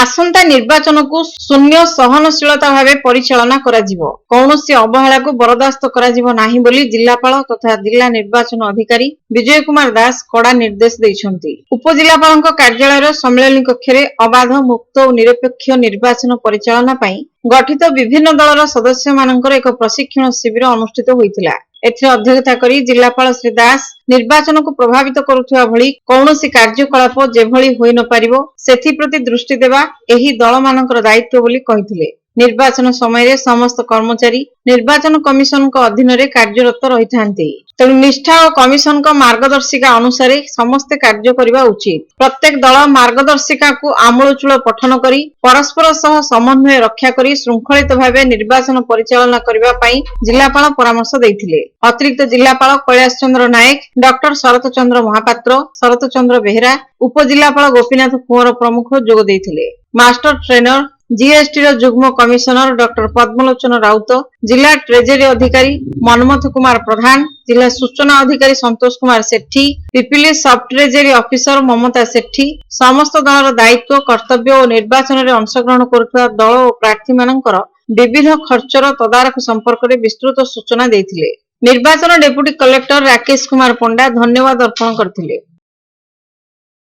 आसंता निर्वाचन को शून्य सहनशीलता भावे परिचालना कराजिवो कौनसी अवहेला को बरदास्त कराजिवो नाही बोली जिलापाल तथा जिला निर्वाचन अधिकारी विजय कुमार दास कड़ा निर्देश दैछंती। उपजिलापालଙ୍କ कार्यालय सम्मेलन कक्ष रे अबाध मुक्त और निरपेक्ष निर्वाचन परिचालना पई गठित विभिन्न दलर सदस्य मानकर एक प्रशिक्षण शिविर अनुष्ठित होइतिला। एथिरे अध्यक्षता करी जिलापाल श्री दास निर्वाचन को प्रभावित करुवा भली कौनसी कार्यकलाप जेभली होई न पारिबो सेथि प्रति दृष्टि देवा एही दल मानकर दायित्व बोली कहिथिले। निर्वाचन समय रे समस्त कर्मचारी निर्वाचन कमिशन को अधीन रे कार्यरत रहिथांती। तेणु निष्ठा और कमिशन को मार्गदर्शिका अनुसार समस्त कार्य करिबा उचित। प्रत्येक दल मार्गदर्शिका को आमूलचूल पठन करी परस्पर सह समन्वय रक्षा करी श्रृंखलित भावे निर्वाचन परिचालना करिबा पई जिलापाल परामर्श दैथिले। अतिरिक्त जिलापाल कैलाश चंद्र नायक, डॉक्टर शरत चंद्र महापात्र, शरत चंद्र बेहेरा, उपजिलापाल गोपीनाथ कुंवर प्रमुख जोग दैथिले। मास्टर ट्रेनर जीएसटी जुग्म कमिशनर डॉक्टर पद्मलोचन राउत, जिला ट्रेजरी अधिकारी मनमथ कुमार प्रधान, जिला सूचना अधिकारी संतोष कुमार सेठी, पिपिली सब ट्रेजरी ऑफिसर ममता सेठी समस्त दलर दायित्व कर्तव्य और निर्वाचन में अंशग्रहण करुवा दल और प्रार्थी मानकर विविध खर्चर तदारख संपर्क में विस्तृत सूचना देथिले। निर्वाचन डेप्यूटी कलेक्टर राकेश कुमार पंडा धन्यवाद अर्पण करथिले।